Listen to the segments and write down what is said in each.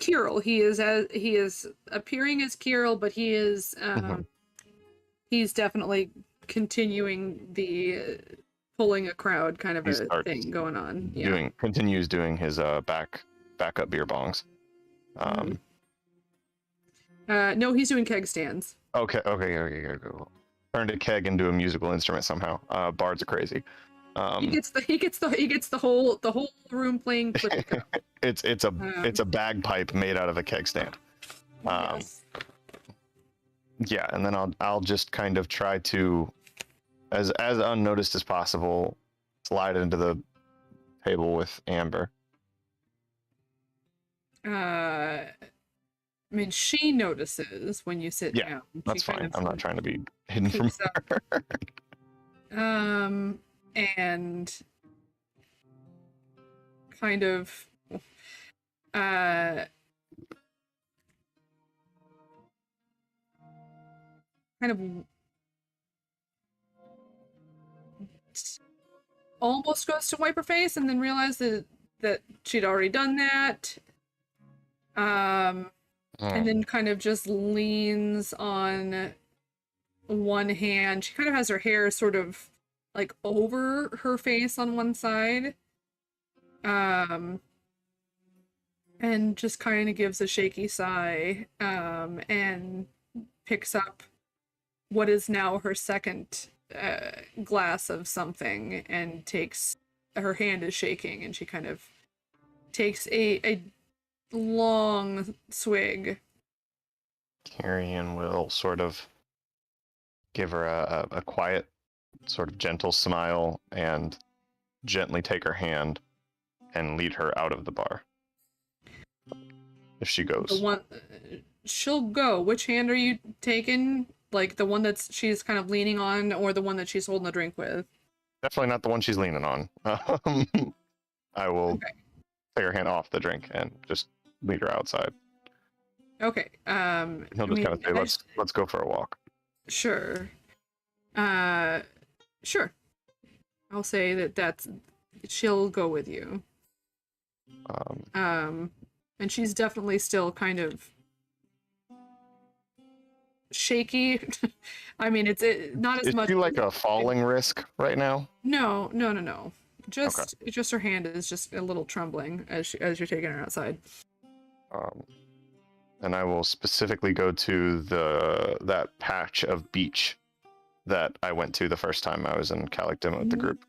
Kirill. He is appearing as Kirill, but he is he's definitely continuing the pulling a crowd kind of He a starts thing going on. Yeah. continues doing his backup beer bongs. No, he's doing keg stands. Okay. Turned a keg into a musical instrument somehow. Bards are crazy. He gets the whole room playing Clippy Cup. It's a bagpipe made out of a keg stand. Yes. Yeah, and then I'll just kind of try to, as unnoticed as possible, slide into the table with Amber. I mean, she notices when you sit down. That's She fine. I'm not trying to be hidden from her. And kind of almost goes to wipe her face and then realizes that she'd already done that. And then kind of just leans on one hand. She kind of has her hair sort of like over her face on one side. And just kind of gives a shaky sigh, and picks up what is now her second glass of something and takes, her hand is shaking and she kind of takes a long swig. Tyrion will sort of give her a quiet, sort of gentle smile and gently take her hand and lead her out of the bar. If she goes. The one, she'll go. Which hand are you taking? Like the one that's she's kind of leaning on, or the one that she's holding the drink with? Definitely not the one she's leaning on. I will take her hand off the drink and just lead her outside. Okay. He'll just kind of say, let's go for a walk. Sure. Sure. I'll say that's she'll go with you. And she's definitely still kind of shaky. I mean, it's not as much. Is she like a falling risk right now? No. Just her hand is just a little trembling as you're taking her outside. And I will specifically go to that patch of beach that I went to the first time I was in Calicdom with the group.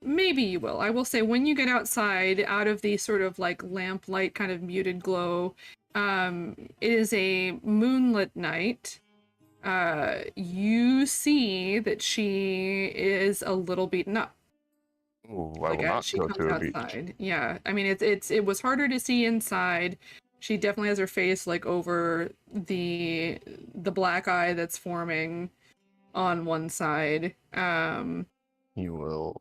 Maybe you will. I will say when you get outside, out of the sort of like lamplight kind of muted glow, it is a moonlit night. You see that she is a little beaten up. Ooh, I will not go to a beach. Yeah, I mean it was harder to see inside. She definitely has her face like over the black eye that's forming on one side. You will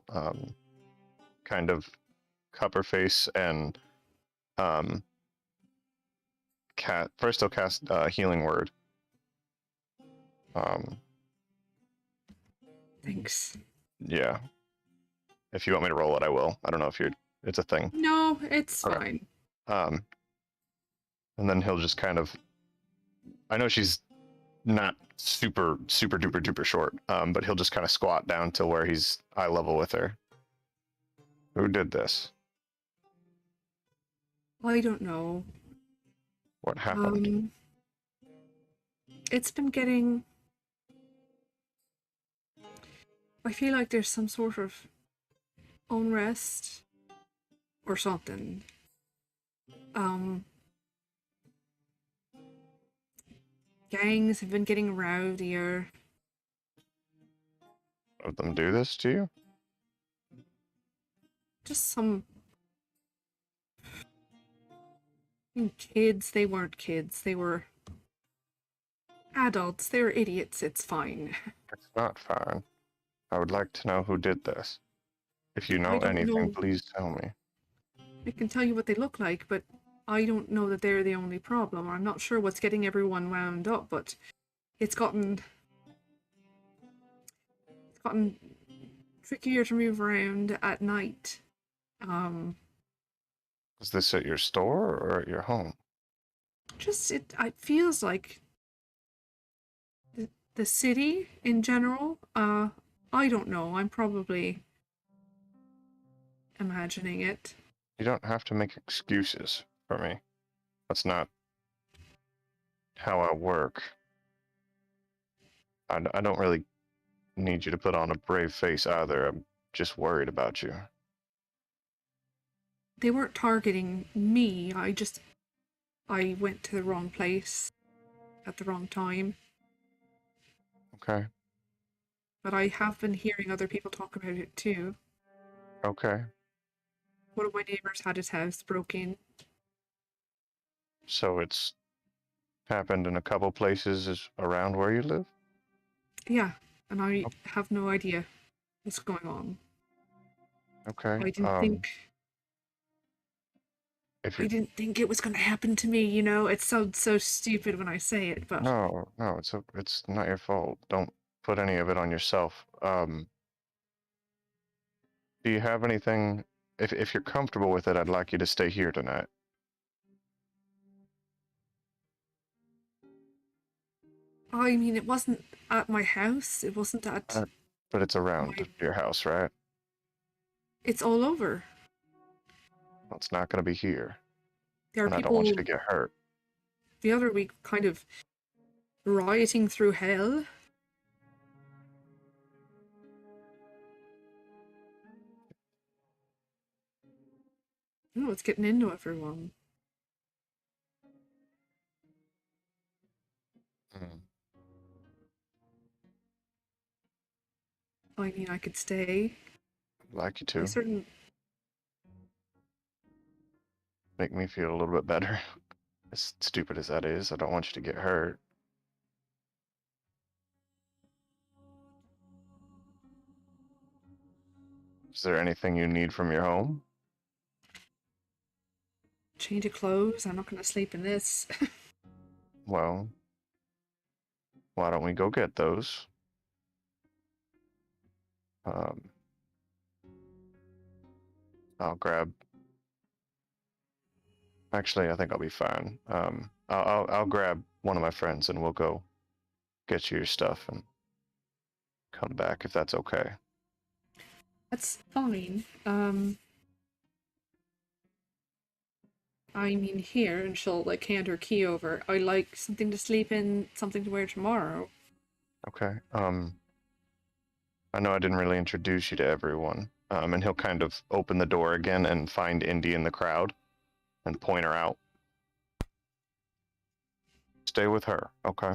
kind of cup her face and first I'll cast Healing Word. Thanks. Yeah. If you want me to roll it, I will. I don't know if it's a thing. No, it's fine. And then he'll just kind of, I know she's not super duper short, but he'll just kind of squat down to where he's eye level with her. Who did this? I don't know. What happened? It's been getting, I feel like there's some sort of unrest or something. Gangs have been getting rowdier. Let them do this to you? Just some kids. They weren't kids. They were adults. They were idiots. It's fine. It's not fine. I would like to know who did this. If you know anything, please tell me. I can tell you what they look like, but I don't know that they're the only problem. I'm not sure what's getting everyone wound up, but it's gotten trickier to move around at night. Was this at your store or at your home? it feels like the city in general. I don't know. I'm probably imagining it. You don't have to make excuses for me. That's not how I work. I don't really need you to put on a brave face either. I'm just worried about you. They weren't targeting me. I went to the wrong place at the wrong time. Okay. But I have been hearing other people talk about it too. Okay. One of my neighbors had his house broken. So it's happened in a couple places around where you live? Yeah, and I have no idea what's going on. Okay. I didn't think it was going to happen to me, you know? It sounds so stupid when I say it, but No, it's not your fault. Don't put any of it on yourself. Do you have anything? If you're comfortable with it, I'd like you to stay here tonight. I mean, it wasn't at my house. It wasn't at But it's around your house, right? It's all over. Well, it's not going to be here. There are And I people don't want you to get hurt. the other week kind of rioting through hell. Oh, it's getting into everyone. I mean, I could stay. I'd like you to. Certain. Make me feel a little bit better. As stupid as that is, I don't want you to get hurt. Is there anything you need from your home? Change of clothes. I'm not going to sleep in this. Well, why don't we go get those? I'll grab. Actually, I think I'll be fine. I'll grab one of my friends and we'll go get you your stuff and come back if that's okay. That's fine. I mean, here, and she'll like hand her key over. I like something to sleep in, something to wear tomorrow. Okay. I know I didn't really introduce you to everyone. And he'll kind of open the door again and find Indy in the crowd and point her out. Stay with her, okay?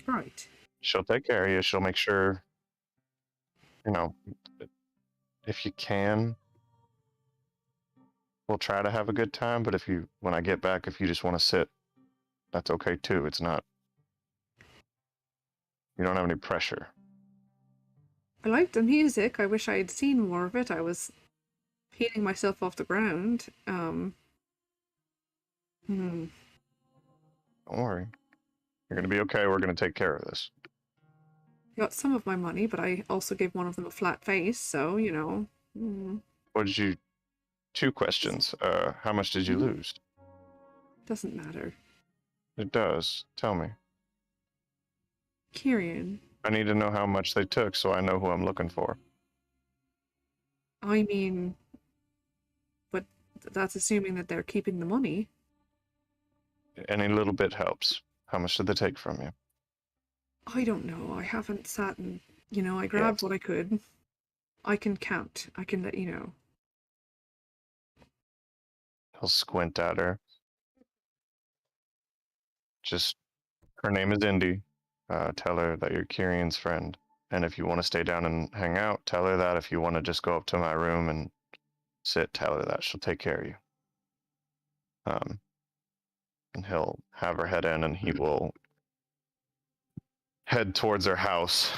Right. She'll take care of you. She'll make sure, you know, if you can, we'll try to have a good time. But when I get back, if you just want to sit, that's okay too. It's not, you don't have any pressure. I liked the music. I wish I had seen more of it. I was peeling myself off the ground. Don't worry. You're going to be okay. We're going to take care of this. I got some of my money, but I also gave one of them a flat face, so, you know. What did you... 2 questions. How much did you lose? Doesn't matter. It does. Tell me. Kyrian. I need to know how much they took so I know who I'm looking for. I mean... But that's assuming that they're keeping the money. Any little bit helps. How much did they take from you? I don't know. I haven't sat and, you know, I grabbed what I could. I can count. I can let you know. He'll squint at her. Just, her name is Indy. Tell her that you're Kyrian's friend. And if you want to stay down and hang out, tell her that. If you want to just go up to my room and sit, tell her that. She'll take care of you. And he'll have her head in and he will head towards her house.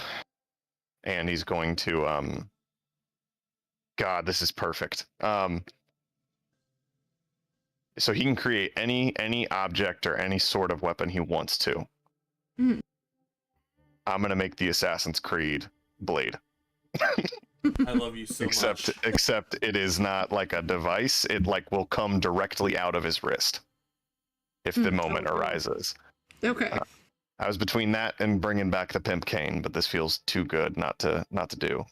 And he's going to, God, this is perfect. So he can create any object or any sort of weapon he wants to. Mm. I'm gonna make the Assassin's Creed blade. I love you so much. Except it is not like a device. It like will come directly out of his wrist. if the moment arises. Okay. I was between that and bringing back the pimp cane, but this feels too good not to do.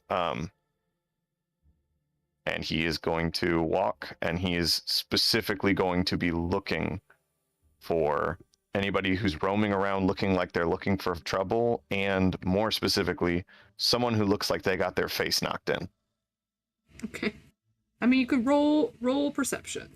And he is going to walk, and he is specifically going to be looking for anybody who's roaming around looking like they're looking for trouble, and more specifically, someone who looks like they got their face knocked in. Okay. I mean, you could roll perception.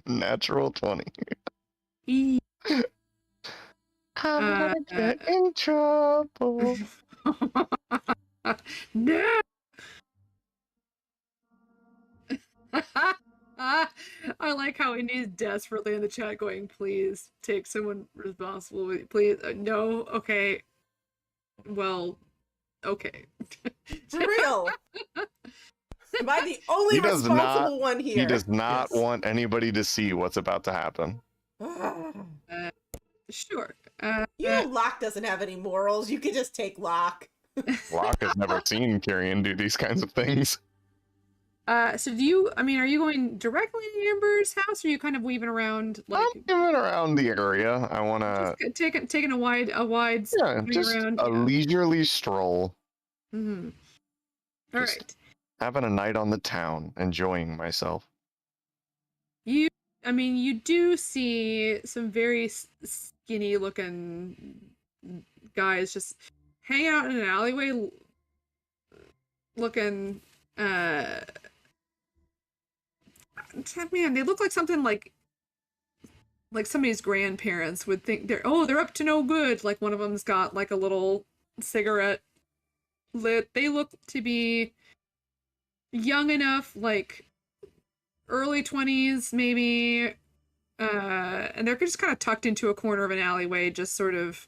Natural 20. E- I'm gonna get in trouble. No. I like how Indy's desperately in the chat going, please take someone responsible. Please. No. Okay. Well, okay. For real. Am I the only He does responsible one here? He does not Yes. want anybody to see what's about to happen. Sure. You know Locke doesn't have any morals. You could just take Locke. Locke has never seen Kyrian do these kinds of things. So do you, I mean, are you going directly to Amber's house, or are you kind of weaving around, like, I'm moving around the area. I want to, just taking a wide yeah, swing just around? a leisurely stroll, Mm-hmm. All Just- right. having a night on the town, enjoying myself. I mean, you do see some very skinny looking guys just hang out in an alleyway looking, man, they look like something like somebody's grandparents would think they're up to no good. Like one of them's got like a little cigarette lit. They look to be young enough, like early 20s maybe, and they're just kind of tucked into a corner of an alleyway, just sort of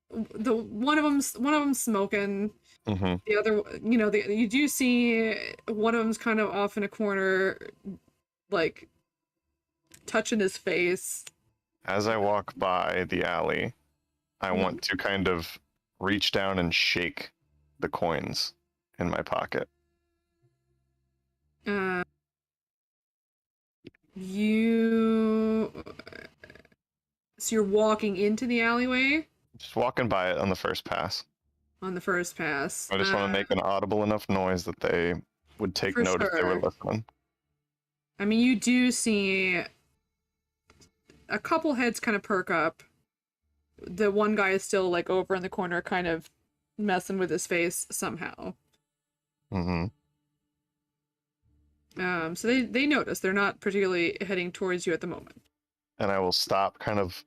one of them's smoking. Mm-hmm. The other, you do see one of them's kind of off in a corner, like touching his face. As I walk by the alley, I Mhm. want to kind of reach down and shake the coins in my pocket. So you're walking into the alleyway Just walking by it on the first pass. on the first pass. I just want to make an audible enough noise that they would take For note if they were sure. listening. I mean, you do see a couple heads kind of perk up. The one guy is still like over in the corner, kind of messing with his face somehow. Mm-hmm. So they notice. They're not particularly heading towards you at the moment. And I will stop, kind of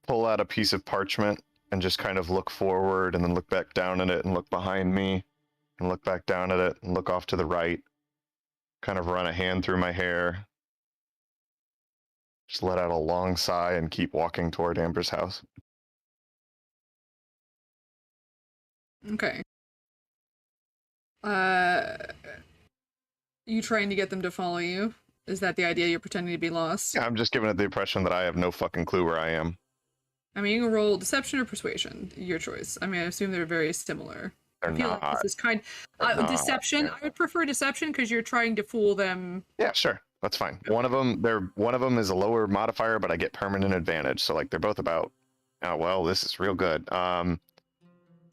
pull out a piece of parchment and just kind of look forward and then look back down at it and look behind me and look back down at it and look off to the right. Kind of run a hand through my hair. Just let out a long sigh and keep walking toward Amber's house. Okay. You trying to get them to follow you? Is that the idea? You're pretending to be lost? Yeah, I'm just giving it the impression that I have no fucking clue where I am. I mean, you can roll deception or persuasion. Your choice. I mean, I assume they're very similar. They're I feel not. like this is kind They're not. deception. I would prefer deception because you're trying to fool them. Yeah, sure. That's fine. One of them is a lower modifier, but I get permanent advantage. So like they're both about, oh well, this is real good.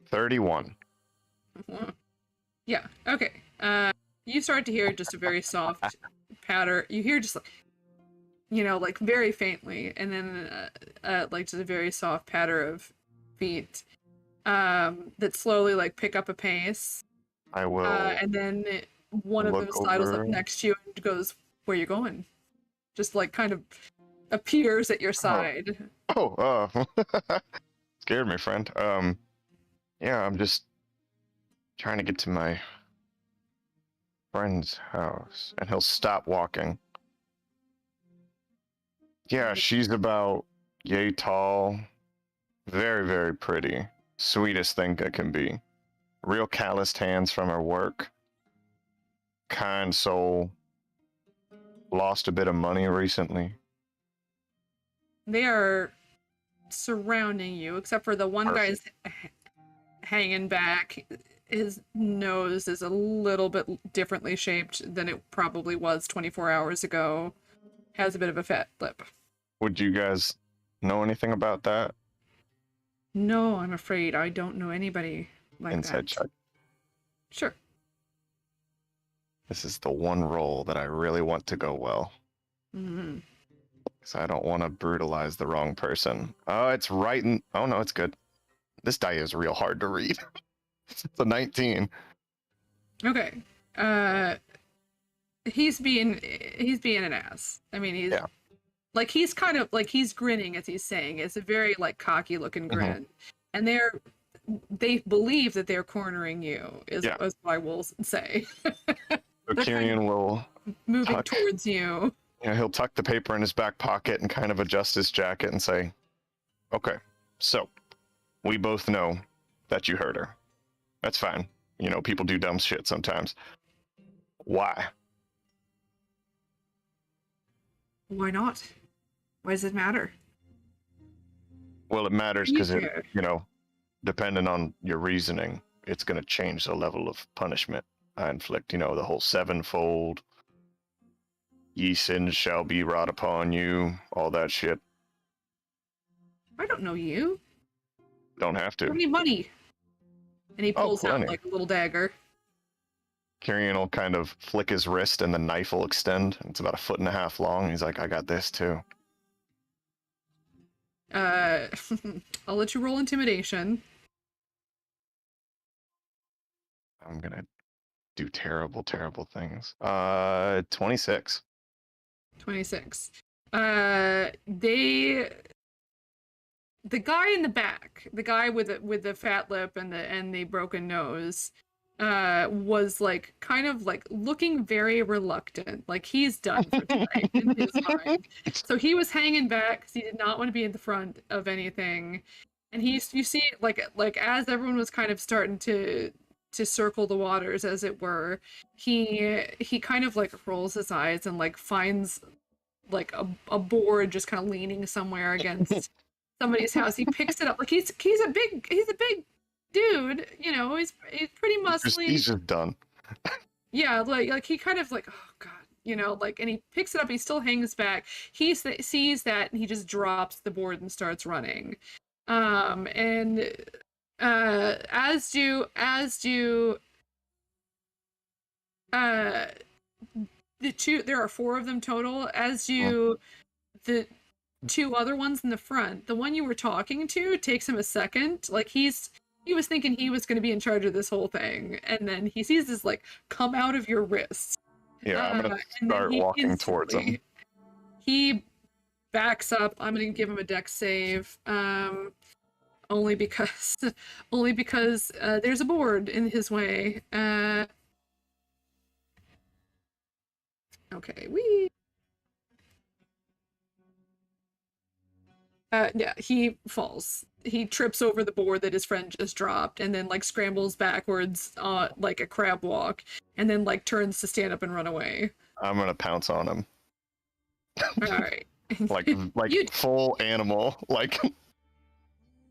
31. Yeah. Okay. You start to hear just a very soft patter. You hear just like, like very faintly, and then like just a very soft patter of feet that slowly like pick up a pace. I will. And then one of them look sidles over. up next to you and goes, "Where you going?" Just like kind of appears at your side. Oh, scared me, friend. Yeah, I'm just trying to get to my friend's house, and he'll stop walking. Yeah, she's about yay tall, very, very pretty, sweetest thing I can be. Real calloused hands from her work, kind soul. Lost a bit of money recently. They are surrounding you, except for the one guy's hanging back. His nose is a little bit differently shaped than it probably was 24 hours ago. Has a bit of a fat lip. Would you guys know anything about that? No, I'm afraid I don't know anybody like Inside that. check. Sure. This is the one roll that I really want to go well. Mm-hmm. Because I don't want to brutalize the wrong person. Oh, it's right in... Oh, no, it's good. This die is real hard to read. It's a 19. Okay. He's being an ass. I mean, he's like, he's kind of like, he's grinning as he's saying. It's a very like cocky looking grin, and they believe that they're cornering you. Is what I will say. So Kyrian will moving towards you. He'll tuck the paper in his back pocket and kind of adjust his jacket and say, "Okay, so we both know that you hurt her. That's fine. You know, people do dumb shit sometimes. Why? Why not? Why does it matter? Well, it matters because depending on your reasoning, it's going to change the level of punishment I inflict. You know, the whole sevenfold, ye sins shall be wrought upon you, all that shit. I don't know you. Don't have to. Give me money." And he pulls out plenty. like a little dagger. Kyrian will kind of flick his wrist and the knife will extend. It's about 1.5 feet long. He's like, "I got this too." I'll let you roll intimidation. I'm gonna do terrible, terrible things. 26. 26. The guy in the back, the guy with the fat lip and the broken nose, was like kind of like looking very reluctant, like he's done for tonight in his mind. So he was hanging back because he did not want to be in the front of anything. And you see like as everyone was kind of starting to circle the waters, as it were, he kind of like rolls his eyes and like finds like a board just kind of leaning somewhere against somebody's house. He picks it up, like he's a big dude, you know, he's pretty muscly. He's just done. Yeah, like he kind of like, oh god, you know, like, and he picks it up, he still hangs back. He sees that and he just drops the board and starts running. And as do the two, there are 4 of them total, as do the 2 other ones in the front. The one you were talking to takes him a second. Like he was thinking he was going to be in charge of this whole thing, and then he sees this like come out of your wrist. Yeah, I'm gonna start walking towards him. He backs up. I'm gonna give him a dex save, only because there's a board in his way. Okay, yeah, he falls. He trips over the board that his friend just dropped, and then like scrambles backwards, like a crab walk, and then like turns to stand up and run away. I'm gonna pounce on him. All right. like full animal, like.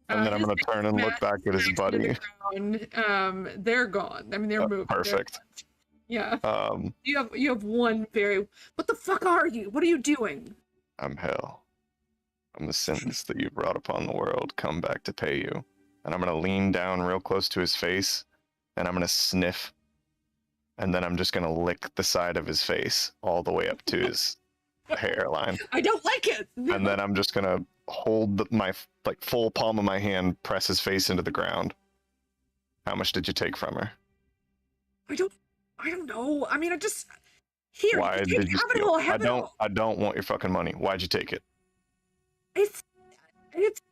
And then I'm gonna turn and look back at his buddy. They're gone. I mean, they're moving. Perfect. Yeah. You have one very. What the fuck are you? What are you doing? I'm hell. I'm the sins that you brought upon the world, come back to pay you. And I'm gonna lean down real close to his face, and I'm gonna sniff, and then I'm just gonna lick the side of his face all the way up to his hairline. I don't like it. And then I'm just gonna hold my like full palm of my hand, press his face into the ground. How much did you take from her? I don't know. I mean, I just here. Why did you steal? I don't want your fucking money. Why'd you take it? It's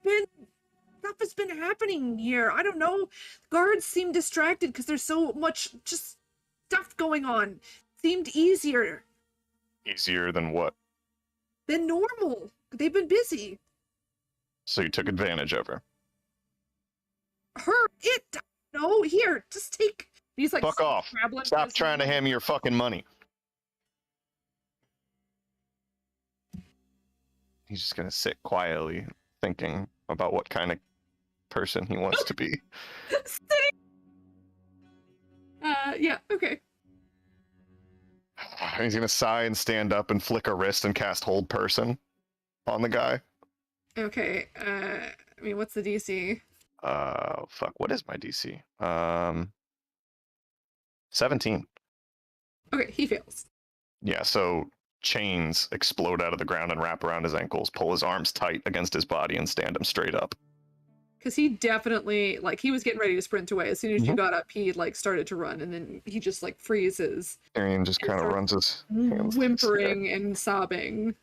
been stuff has been happening here. I don't know. Guards seem distracted because there's so much just stuff going on. Seemed easier. Easier than what? Than normal. They've been busy. So you took advantage of her. No, here, just take. He's like, fuck off. Stop trying to hand me your fucking money. He's just gonna sit quietly, thinking about what kind of person he wants to be. Yeah, okay. He's gonna sigh and stand up and flick a wrist and cast Hold Person on the guy. Okay, I mean, what's the DC? Fuck, what is my DC? 17. Okay, he fails. Yeah, so chains explode out of the ground and wrap around his ankles, pull his arms tight against his body, and stand him straight up. Because he definitely, like, he was getting ready to sprint away. As soon as you Mhm. got up, he, like, started to run, and then he just, like, freezes, Arian just And kind of starts runs his hands to his head, whimpering and sobbing.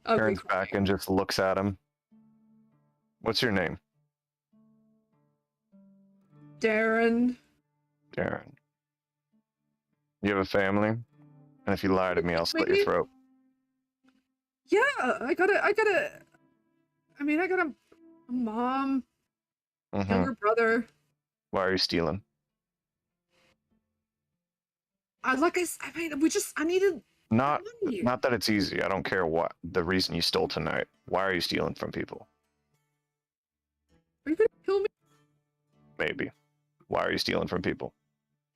Ugly turns back crying. and just looks at him. What's your name? Darren. Darren. You have a family? And if you lie to me, I'll slit your Maybe. throat. Yeah, I got a mom, Mhm. younger brother. Why are you stealing? I needed Not money. not that it's easy. I don't care what the reason you stole tonight. Why are you stealing from people? Are you gonna kill me? Maybe. Why are you stealing from people?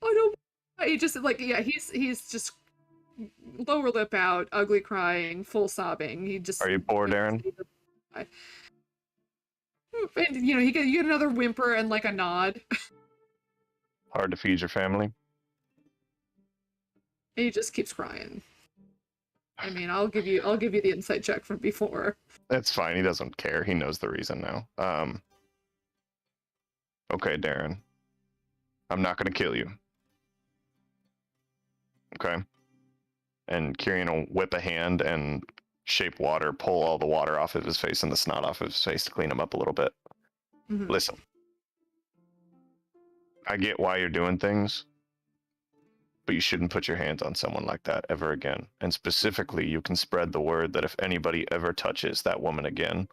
Oh no. He just, like, yeah, he's just lower lip out, ugly crying, full sobbing. He just Are you poor, Darren? And, you know, you get another whimper and, like, a nod. Hard to feed your family? And he just keeps crying. I mean, I'll give you the insight check from before. That's fine. He doesn't care. He knows the reason now. Okay, Darren. I'm not gonna kill you. Okay. And Kyrian will whip a hand and shape water, pull all the water off of his face and the snot off of his face to clean him up a little bit. Mhm. Listen. I get why you're doing things, but you shouldn't put your hands on someone like that ever again. And specifically, you can spread the word that if anybody ever touches that woman again,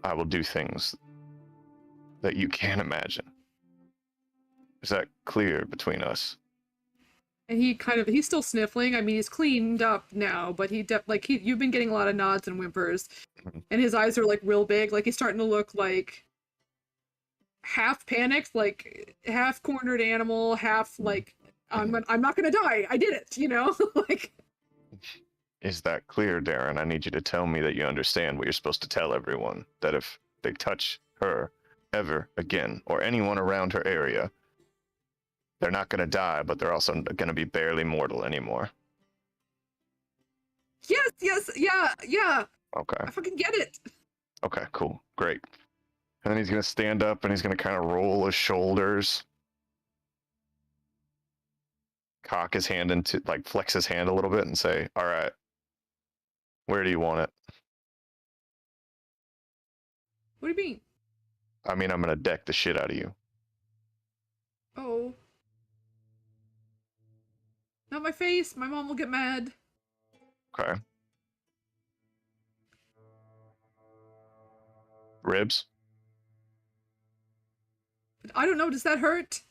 I will do things that you can't imagine. Is that clear between us? And he's still sniffling. I mean, he's cleaned up now, but you've been getting a lot of nods and whimpers, Mhm. and his eyes are, like, real big. Like, he's starting to look like half panicked, like half cornered animal, half like I'm not gonna die. I did it, you know? Like, Is that clear, Darren? I need you to tell me that you understand what you're supposed to tell everyone. That if they touch her ever again, or anyone around her area, they're not going to die, but they're also going to be barely mortal anymore. yes, yeah. Okay. I fucking get it. Okay, cool. Great. And then he's going to stand up and he's going to kind of roll his shoulders, cock his hand into, like, flex his hand a little bit and say, all right, where do you want it? What do you mean? I mean, I'm going to deck the shit out of you. Oh. Not my face. My mom will get mad. Okay. Ribs? I don't know. Does that hurt?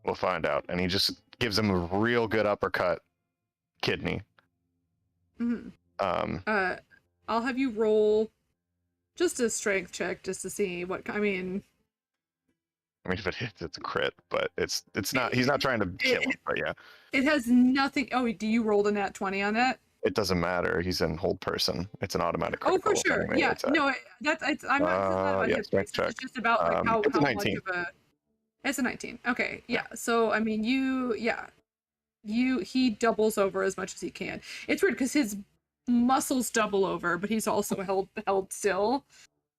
We'll find out. And he just gives him a real good uppercut. Kidney. Mm-hmm. Um, I'll have you roll just a strength check just to see what. I mean, if it hits, it's a crit, but it's not. He's not trying to kill him. But yeah, it has nothing. Oh, do you roll a nat 20 on that? it doesn't matter. He's in hold person. It's an automatic Oh, critical. for sure. anyway, Yeah. it's a- No, I'm not about yeah, hit strength points. It's check. just about, like, how It's a much 19. of a. It's a 19. Okay. Yeah. So I mean, he doubles over as much as he can. It's weird because his muscles double over, but he's also held still.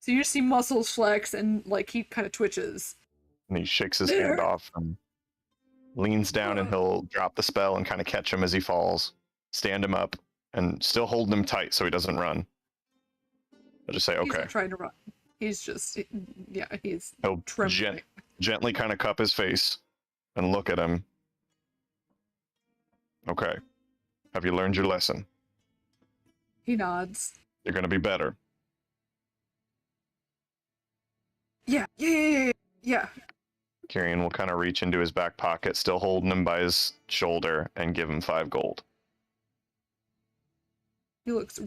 So you just see muscles flex and, like, he kind of twitches. And he shakes his hand off and leans down, and he'll drop the spell and kind of catch him as he falls, stand him up, and still hold him tight so he doesn't run. I'll just say, He's okay. not trying to run. He's just, yeah, he's He'll trembling. gently kind of cup his face and look at him. Okay. Have you learned your lesson? He nods. You're going to be better. Yeah. Kyrian will kind of reach into his back pocket, still holding him by his shoulder, and give him 5 gold. He looks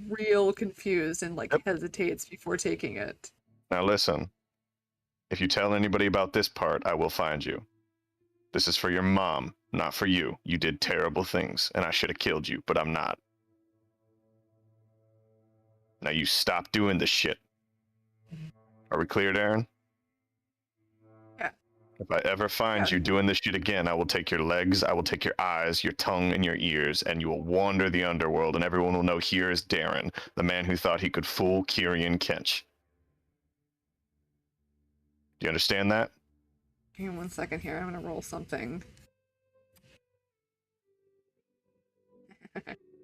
real confused and like Yep. hesitates before taking it. Now listen. If you tell anybody about this part, I will find you. This is for your mom, not for you. You did terrible things, and I should have killed you, but I'm not. Now you stop doing this shit. Are we clear, Darren? Yeah. If I ever find Yeah. you doing this shit again, I will take your legs, I will take your eyes, your tongue, and your ears, and you will wander the underworld, and everyone will know here is Darren, the man who thought he could fool Kyrian Kench. Do you understand that? Hang on 1 second here. I'm gonna roll something.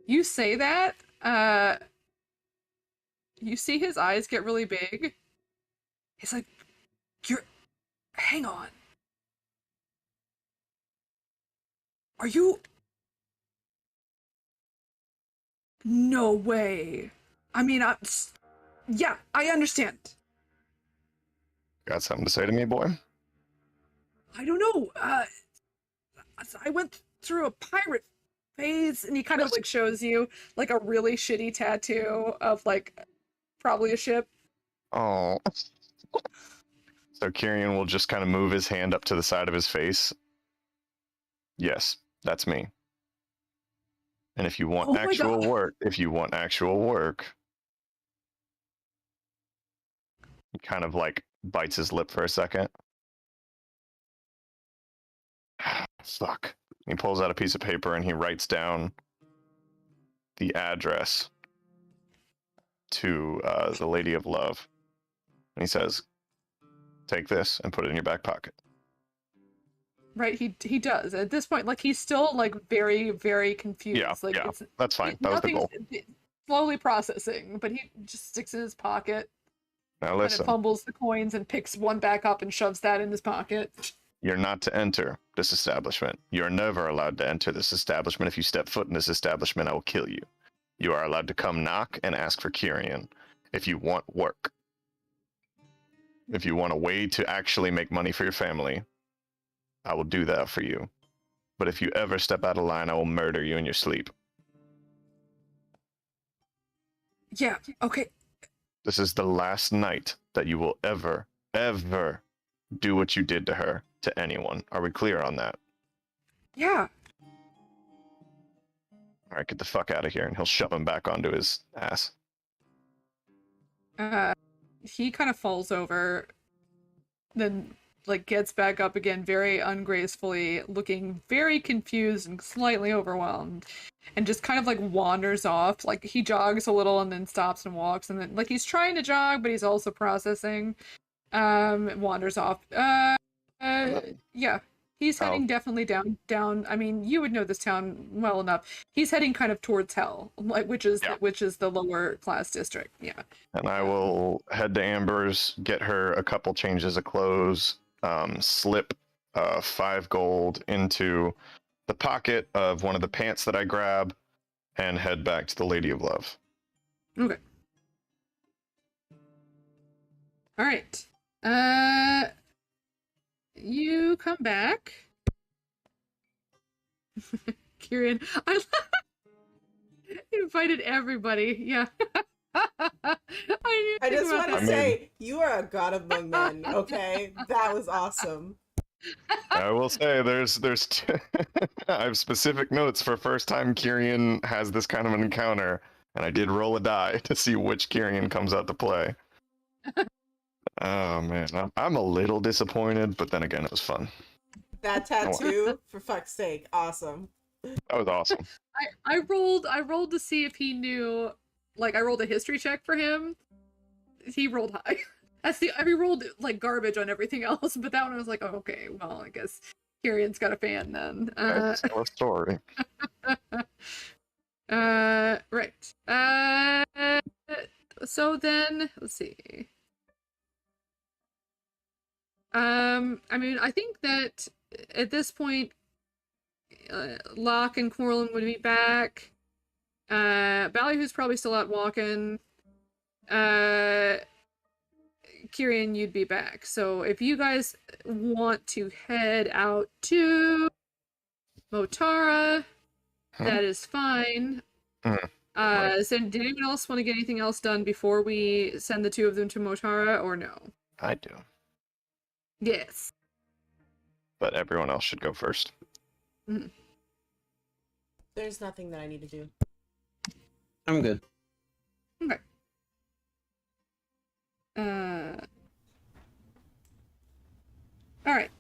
You say that, you see his eyes get really big. He's like, hang on. Are you... No way. I mean, yeah, I understand. Got something to say to me, boy? I don't know. I went through a pirate phase, and he kind of like shows you like a really shitty tattoo of like probably a ship. Oh. So Kyrian will just kind of move his hand up to the side of his face. Yes, that's me. And if you want Oh my actual God. work, he kind of like bites his lip for a second. Fuck. He pulls out a piece of paper and he writes down the address to the Lady of Love. And he says, take this and put it in your back pocket. Right, he does. At this point, like he's still like very, very confused. Yeah, Like yeah, it's, that's fine. That was the goal. Slowly processing, but he just sticks in his pocket. Now And listen, fumbles the coins and picks one back up and shoves that in his pocket. you're not to enter this establishment. You're never allowed to enter this establishment. If you step foot in this establishment, I will kill you. You are allowed to come knock and ask for Kyrian if you want work. If you want a way to actually make money for your family, I will do that for you. But if you ever step out of line, I will murder you in your sleep. Yeah, okay. This is the last night that you will ever do what you did to her to anyone. Are we clear on that? Yeah. All right, get the fuck out of here, and he'll shove him back onto his ass. He kind of falls over, then like gets back up again very ungracefully, looking very confused and slightly overwhelmed, and just kind of like wanders off. Like he jogs a little and then stops and walks, and then like he's trying to jog but he's also processing. Wanders off. Yeah. He's heading definitely down. I mean, you would know this town well enough. He's heading kind of towards hell, like which is the lower class district. Yeah. And I will head to Amber's, get her a couple changes of clothes, slip 5 gold into the pocket of one of the pants that I grab, and head back to the Lady of Love. Okay. All right. You come back. Kyrian, I invited everybody. Yeah. I just want to say, you are a god among men, okay? That was awesome. I will say there's I have specific notes for first time Kyrian has this kind of an encounter, and I did roll a die to see which Kyrian comes out to play. Oh man, I'm a little disappointed, but then again, it was fun. That tattoo, for fuck's sake, awesome. That was awesome. I rolled to see if he knew. Like I rolled a history check for him. He rolled high. I rolled like garbage on everything else, but that one I was like, oh, okay, well, I guess Kyrian's got a fan then. That's a story. Right. So then, let's see. I mean, I think that at this point, Locke and Corlin would be back. Ballyhoo's probably still out walking. Kyrian, you'd be back. So if you guys want to head out to Motara, that is fine. So did anyone else want to get anything else done before we send the two of them to Motara, or no? I do, Yes. but everyone else should go first. There's nothing that I need to do. I'm good. Okay. All right.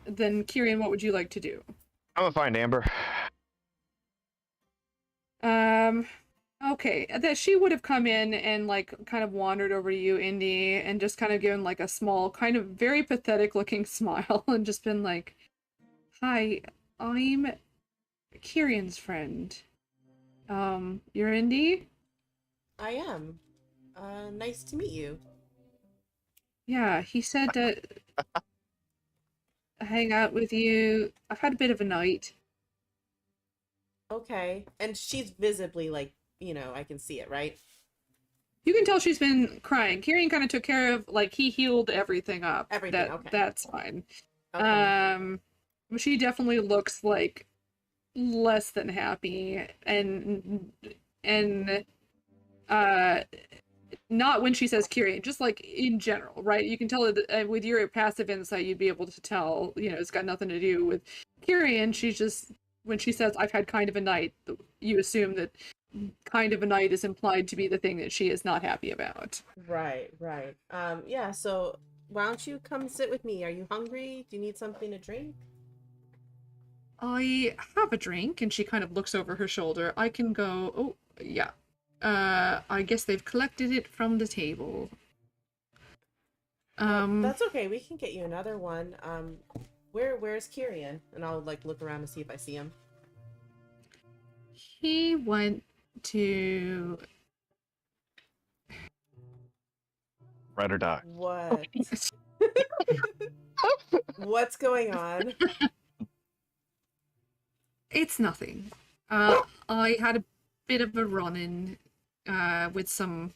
Then Kyrian, what would you like to do? I'm gonna find Amber. Okay. That she would have come in and like kind of wandered over to you, Indy, and just kind of given like a small, kind of very pathetic looking smile and just been like, "Hi, I'm Kyrian's friend. You're Indy? I am. Nice to meet you. Yeah, he said to hang out with you. I've had a bit of a night." Okay. And she's visibly like, I can see it, right? You can tell she's been crying. Kyrian kind of took care of, like, he healed everything up. Everything, okay. That's fine. Okay. She definitely looks like less than happy, and not when she says Kyrian, just like in general, right? You can tell that with your passive insight, you'd be able to tell, it's got nothing to do with Kyrian. She's just, when she says, "I've had kind of a night," you assume that kind of a night is implied to be the thing that she is not happy about. Right. Yeah, so why don't you come sit with me? Are you hungry? Do you need something to drink? I have a drink, and she kind of looks over her shoulder. I can go, oh, yeah. I guess they've collected it from the table. That's okay. We can get you another one. Where's Kyrian? And I'll like look around to see if I see him. He went to... Ride or die. What? What's going on? It's nothing. I had a bit of a run-in with some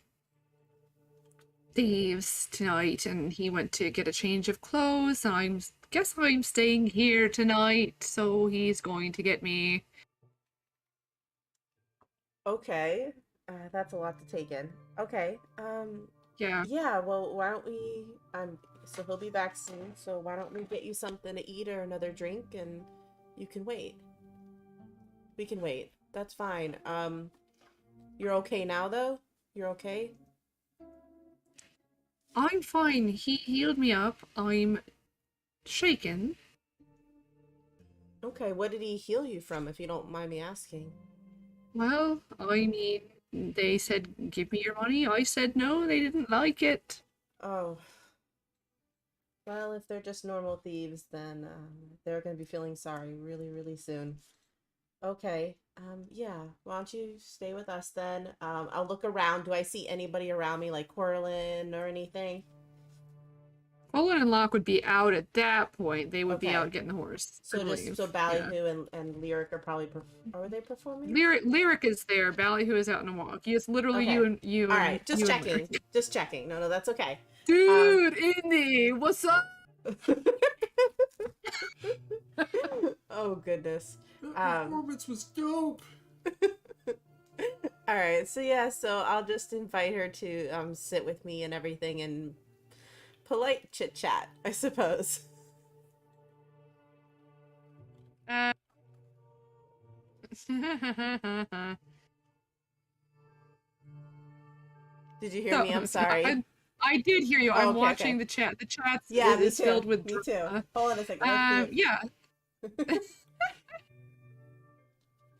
thieves tonight, and he went to get a change of clothes, and I guess I'm staying here tonight, so he's going to get me. Okay. That's a lot to take in. Okay. Yeah. Yeah, well, why don't we so he'll be back soon, so why don't we get you something to eat or another drink, and you can wait. We can wait. That's fine. You're okay now though? You're okay? I'm fine. He healed me up. I'm shaken. Okay, what did he heal you from, if you don't mind me asking? Well, I mean, they said, "Give me your money." I said no, they didn't like it. Oh. Well, if they're just normal thieves, then they're gonna be feeling sorry really, really soon. Okay. Yeah. Why don't you stay with us then? I'll look around. Do I see anybody around me, like Corlin or anything? Colin and Locke would be out at that point. They would be Okay. out getting the horse. I So believe. so Ballyhoo and Lyric are probably are they performing? Lyric is there. Ballyhoo is out in a walk. It's literally Okay. you and you. All and- right, just you and checking. Lyric. Just checking. No, that's okay. Dude, Indy, what's up? Oh goodness. That performance was dope. All right, so yeah, so I'll just invite her to sit with me and everything and polite chit chat, I suppose. Did you hear me? I'm sorry. I did hear you. Oh, I'm okay, watching okay. the chat. The chat Yeah, me is too. filled with Me drama. too. Hold on a second. Let's do it.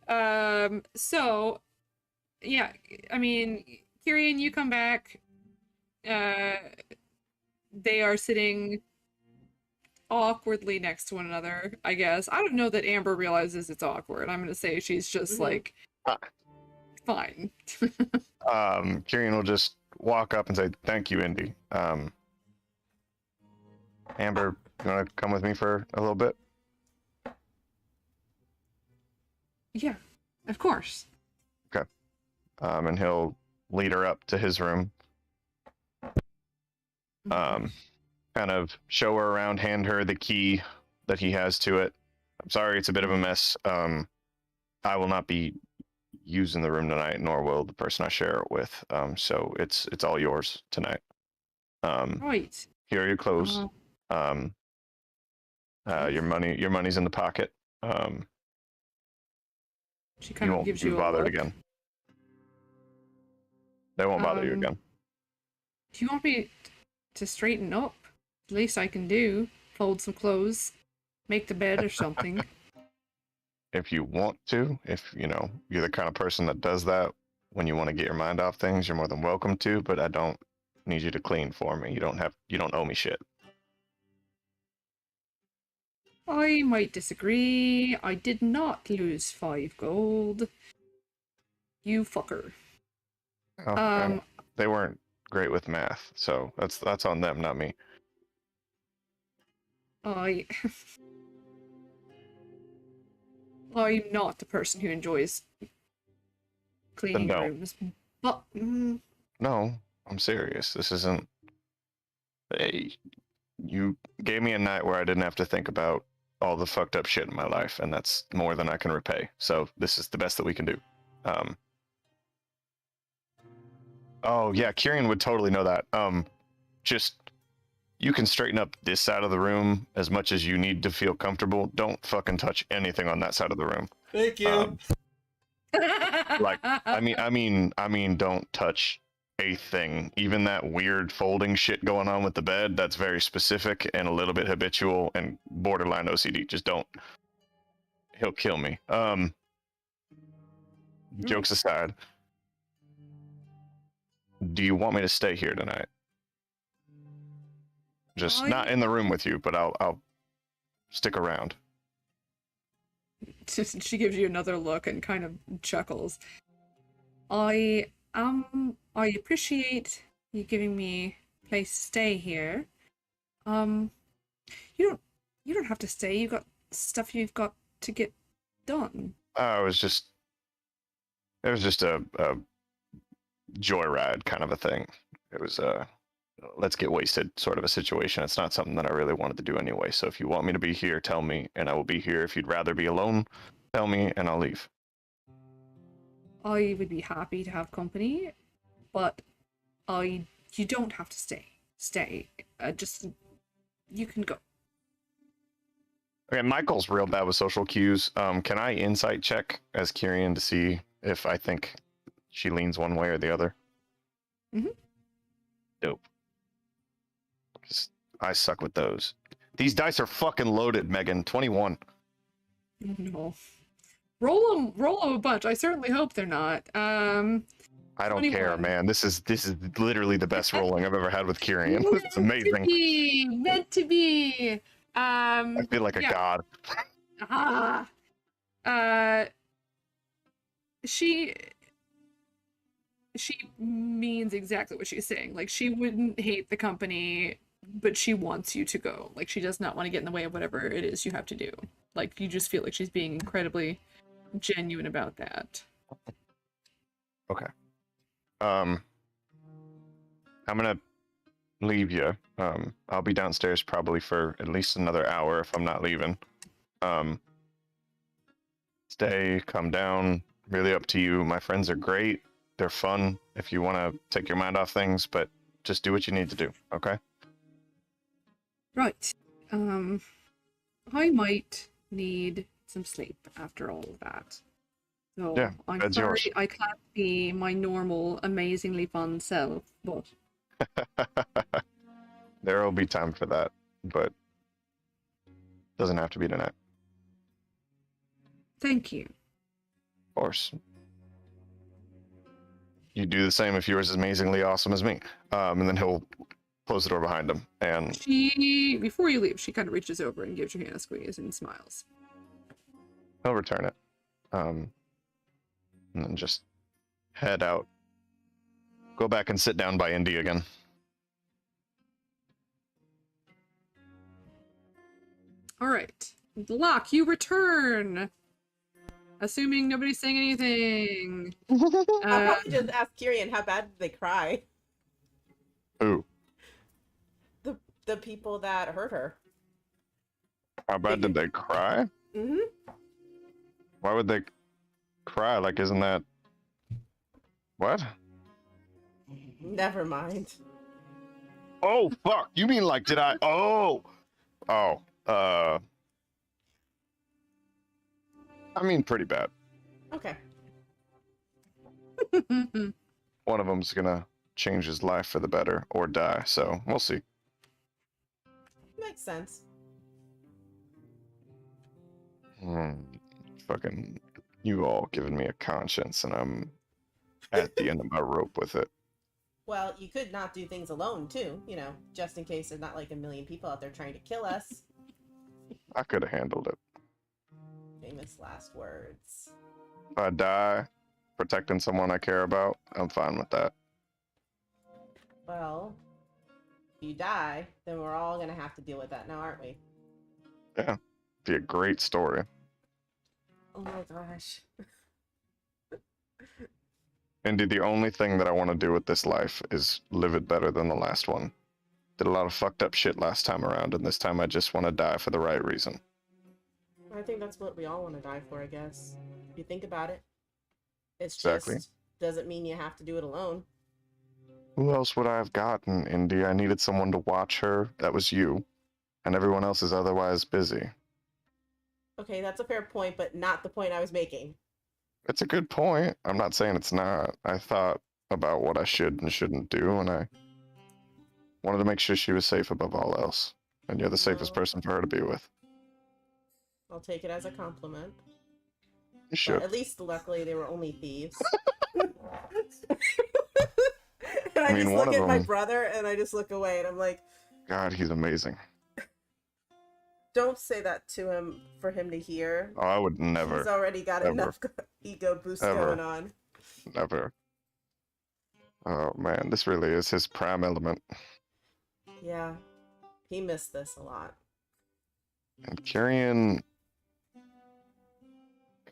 Yeah. So, yeah, I mean, Kyrian, you come back. They are sitting awkwardly next to one another, I guess. I don't know that Amber realizes it's awkward. I'm gonna say she's just Mhm. like, Ah. fine. Kyrian will just walk up and say, "Thank you, Indy." Amber, you want to come with me for a little bit? Yeah, of course. And he'll lead her up to his room. Kind of show her around, hand her the key that he has to it. I'm sorry, it's a bit of a mess. I will not be using the room tonight, nor will the person I share it with. So it's all yours tonight. Right. Here are your clothes. Your money's in the pocket. She You kind of won't gives be you a bothered look. again. They won't bother you again. Do you want me to straighten up? The least I can do. Fold some clothes. Make the bed or something. If you want to, if you're the kind of person that does that when you want to get your mind off things, you're more than welcome to, but I don't need you to clean for me. You don't owe me shit. I might disagree. I did not lose 5 gold. You fucker. Oh, they weren't great with math, so that's on them, not me. I'm not the person who enjoys cleaning don't. rooms, but No, I'm serious. This isn't. Hey, you gave me a night where I didn't have to think about all the fucked up shit in my life, and that's more than I can repay. So this is the best that we can do. Oh yeah, Kieran would totally know that. Just you can straighten up this side of the room as much as you need to feel comfortable. Don't fucking touch anything on that side of the room. Thank you. Like, I mean, don't touch a thing. Even that weird folding shit going on with the bed, that's very specific and a little bit habitual and borderline OCD. Just don't. He'll kill me. Jokes aside, do you want me to stay here tonight? Just not in the room with you, but I'll stick around. She gives you another look and kind of chuckles. I appreciate you giving me a place to stay here. You don't have to stay. You got stuff you've got to get done. It was just a joyride kind of a thing. It was let's get wasted sort of a situation. It's not something that I really wanted to do anyway. So if you want me to be here, tell me, and I will be here. If you'd rather be alone, tell me, and I'll leave. I would be happy to have company, but you don't have to stay. Just you can go. Okay, Michael's real bad with social cues. Can I insight check as Kirian to see if I think she leans one way or the other? Mm-hmm. Dope. I suck with those. These dice are fucking loaded, Megan. 21. No. Roll them a bunch. I certainly hope they're not. I don't 21. care, man. This is literally the best rolling I've ever had with Kirian. It's amazing. Meant to be. I feel like a god. She means exactly what she's saying. Like, she wouldn't hate the company, but she wants you to go. Like, she does not want to get in the way of whatever it is you have to do. Like, you just feel like she's being incredibly genuine about that. Okay. I'm gonna leave you. I'll be downstairs probably for at least another hour if I'm not leaving. Stay, come down. Really up to you. My friends are great. They're fun if you want to take your mind off things, but just do what you need to do, okay? Right. I might need some sleep after all of that. So Yeah, I'm bed's sorry yours. I can't be my normal, amazingly fun self, but There will be time for that, but doesn't have to be tonight, thank you. of course. You do the same if yours is amazingly awesome as me. And then he'll close the door behind him. And Before you leave, she kind of reaches over and gives your hand a squeeze and smiles. he'll return it. And then just head out. Go back and sit down by Indy again. All right. Locke, you return. Assuming nobody's saying anything. I'll probably just ask Kirian, how bad did they cry? Ooh, The people that hurt her. how bad did they cry? Mm-hmm. Why would they cry? Like, isn't that What? Never mind. Oh, fuck. You mean like, did I? Oh. Oh. I mean, pretty bad. Okay. One of them's gonna change his life for the better or die, so we'll see. Makes sense. Fucking, you all giving me a conscience, and I'm at the end of my rope with it. Well, you could not do things alone, too. You know, just in case there's not like a million people out there trying to kill us. I could have handled it. Famous last words. If I die protecting someone I care about, I'm fine with that. Well, if you die, then we're all gonna have to deal with that now, aren't we? Yeah. Be a great story. Oh my gosh. Indeed, the only thing that I want to do with this life is live it better than the last one. Did a lot of fucked up shit last time around, and this time I just want to die for the right reason. I think that's what we all want to die for, I guess. If you think about it. It's Exactly. just doesn't mean you have to do it alone. Who else would I have gotten, Indy? I needed someone to watch her. That was you. And everyone else is otherwise busy. Okay, that's a fair point, but not the point I was making. It's a good point. I'm not saying it's not. I thought about what I should and shouldn't do, and I wanted to make sure she was safe above all else. And you're the safest Well, person for her to be with. I'll take it as a compliment. You But should. at least, luckily, they were only thieves. And I mean, just one look of at my them- brother, and I just look away, and I'm like, God, he's amazing. don't say that to him for him to hear. Oh, I would He's never, already got ever, enough ego boost ever. going on. never. Oh man, this really is his prime element. Yeah, he missed this a lot. And Kyrian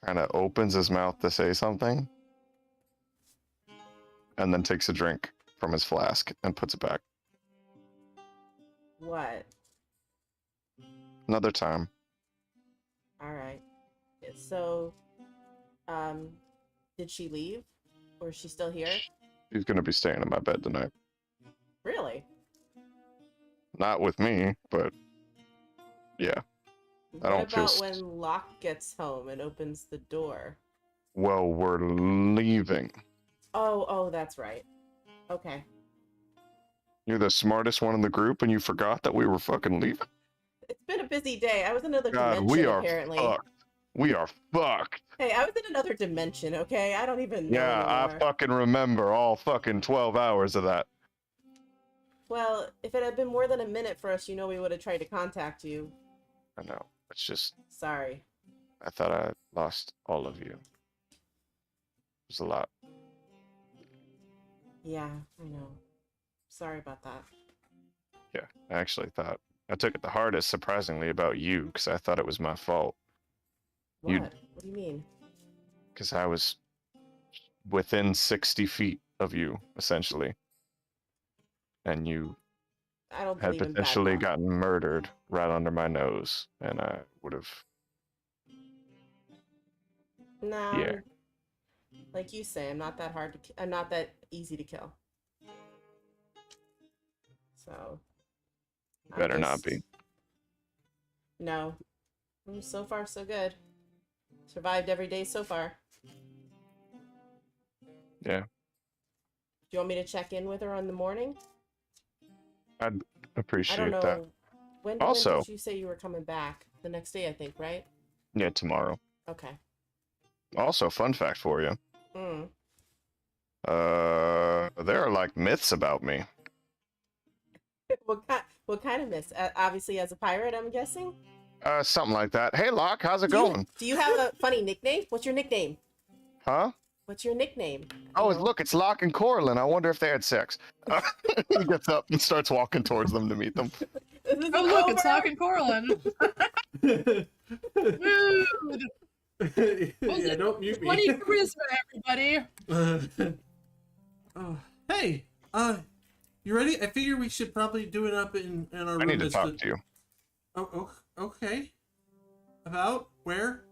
kind of opens his mouth to say something, and then takes a drink from his flask and puts it back. What? Another time. All right. So, did she leave, or is she still here? He's gonna be staying in my bed tonight. Really? Not with me, but yeah. I don't What feel about when Locke gets home and opens the door? Well, we're leaving. Oh, that's right. Okay. You're the smartest one in the group, and you forgot that we were fucking leaving? It's been a busy day. I was in another God, dimension, we are apparently. fucked. We are fucked. Hey, I was in another dimension, okay? I don't even know Yeah, I anymore. fucking remember all fucking 12 hours of that. Well, if it had been more than a minute for us, we would have tried to contact you. I know. It's just, Sorry. I thought I lost all of you. It was a lot. Yeah, I know. Sorry about that. Yeah, I actually thought. I took it the hardest, surprisingly, about you, because I thought it was my fault. What? You- What do you mean? Because I was within 60 feet of you, essentially. And you I don't had believe in bad potentially luck. gotten murdered right under my nose, and I would have. No. Yeah. Like you say, I'm not that hard to. I'm not that easy to kill. So. I'm Better not just- be. No. So far, so good. Survived every day so far. Yeah. Do you want me to check in with her in the morning? I Appreciate don't know. that. When Also- did you say you were coming back? The next day, I think, right? Yeah, tomorrow. Okay. Also, fun fact for you. Mm. There are like myths about me. What kind of myths? Obviously, as a pirate, I'm guessing. Something like that. Hey, Locke, how's it Do you- going? Do you have a funny nickname? What's your nickname? Huh? What's your nickname? Oh, You know? look, it's Locke and Corlin. I wonder if they had sex. He gets up and starts walking towards them to meet them. This is Oh look, it's over. Locke and Corlin. Woo! Yeah, don't mute me. 20 charisma, everybody. Hey, you ready? I figure we should probably do it up in our room. I need to as talk the- to you. Oh, okay. About where?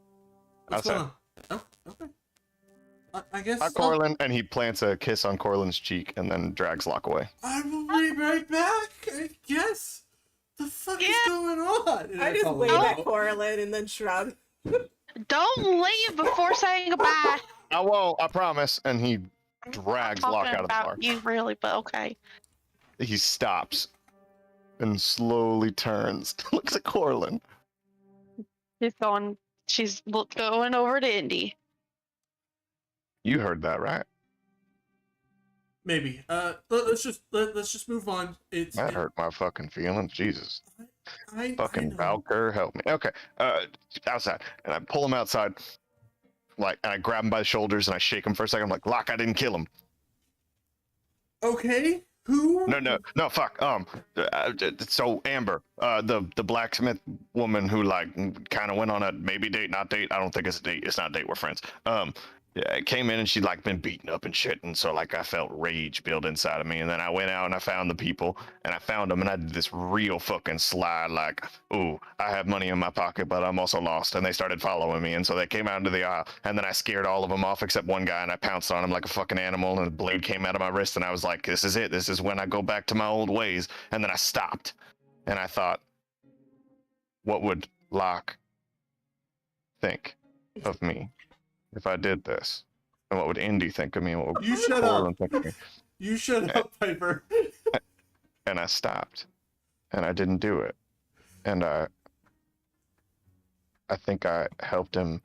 What's Outside. going on? Oh, okay. I guess Hi, Corlin, and he plants a kiss on Corlin's cheek and then drags Locke away. I will be right back. I guess. The fuck is Yeah. going on? And I just follow wave him at out. Coraline and then shrug. Don't leave before saying goodbye. I won't, I promise. And he I'm drags not Locke talking out of the about bar. you really, but okay. He stops and slowly turns, looks at Corlin. She's going over to Indy. You heard that, right? Maybe. Let's just move on. That hurt my fucking feelings. Jesus. I Fucking know. Valkyr, help me. Okay, outside. And I pull him outside. Like, and I grab him by the shoulders and I shake him for a second. I'm like, Locke, I didn't kill him. Okay. Who? No, fuck. So Amber, the blacksmith woman who like kind of went on a maybe date, not date. I don't think it's a date. It's not a date. We're friends. Yeah, came in and she'd like been beaten up and shit, and so like I felt rage build inside of me, and then I went out and I found the people, and I found them, and I did this real fucking sly like, ooh, I have money in my pocket, but I'm also lost, and they started following me, and so they came out into the aisle, and then I scared all of them off except one guy, and I pounced on him like a fucking animal, and the blade came out of my wrist, and I was like, this is it, this is when I go back to my old ways, and then I stopped, and I thought, what would Locke think of me if I did this? And what would Indy think of me? And what would You shut Corlin up. think of me? You shut up, Piper. And I stopped. And I didn't do it. And I think I helped him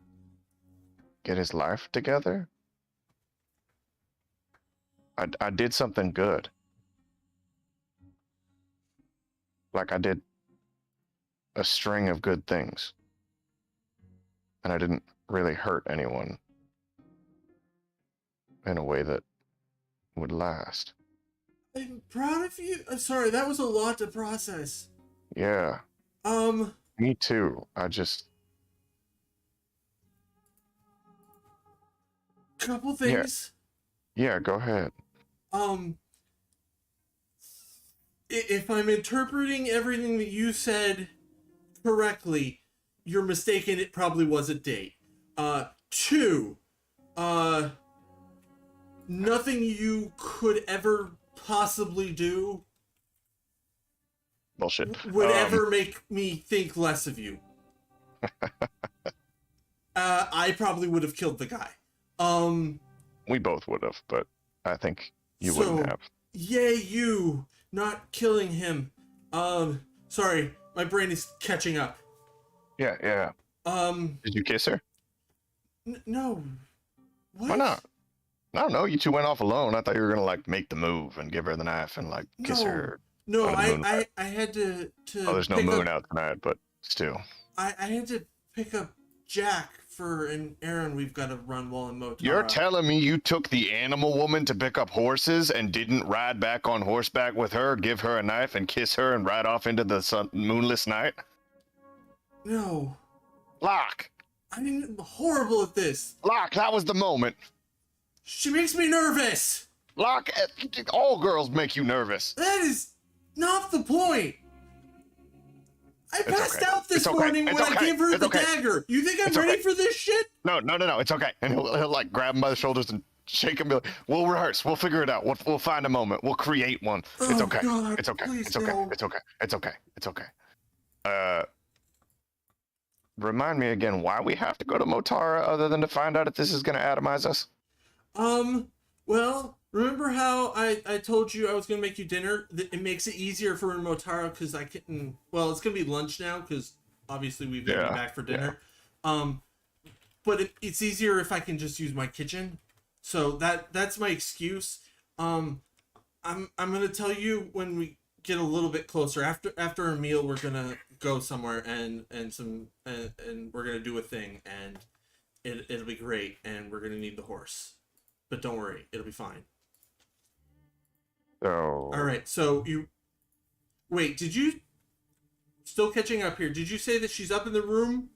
get his life together. I did something good. Like I did a string of good things. And I didn't really hurt anyone in a way that would last. I'm proud of you. I'm sorry, that was a lot to process. Yeah, me too. I just, couple things. yeah, go ahead. If I'm interpreting everything that you said correctly, you're mistaken. It probably was a date. Two, nothing you could ever possibly do Bullshit. would ever make me think less of you. I probably would have killed the guy. We both would have, but I think you So- wouldn't have. Yay, you not killing him. Sorry, my brain is catching up. Yeah. Did you kiss her? No. What? Why not? I don't know. You two went off alone. I thought you were gonna like make the move and give her the knife and like kiss No. her. No, Under the moon. I had to Oh, there's no pick moon up, out tonight, but still. I had to pick up Jack for an errand we've got to run while in Motara. You're telling me you took the animal woman to pick up horses and didn't ride back on horseback with her, give her a knife, and kiss her and ride off into the moonless night? No. Locke! I'm horrible at this. Locke, that was the moment. She makes me nervous. Locke, all girls make you nervous. That is not the point. I It's passed okay. out this It's okay. morning It's when I okay. gave her It's the okay. dagger. You think I'm It's ready okay. for this shit? No, it's okay. And he'll like grab him by the shoulders and shake him. Be like, we'll rehearse. We'll figure it out. We'll find a moment. We'll create one. It's Oh, okay. God, It's okay. please It's okay. no. It's okay. It's okay. It's okay. Remind me again why we have to go to Motara other than to find out if this is going to atomize us? Well, remember how I told you I was gonna make you dinner? It makes it easier for Motaro because I can. Well, it's gonna be lunch now because obviously we've got to Yeah, be back for dinner. But it's easier if I can just use my kitchen. So that's my excuse. I'm gonna tell you when we get a little bit closer. After a meal, we're gonna go somewhere and we're gonna do a thing and it'll be great and we're gonna need the horse. But don't worry, it'll be fine. So. All right, so you... Wait, did you... Still catching up here. Did you say that she's up in the room?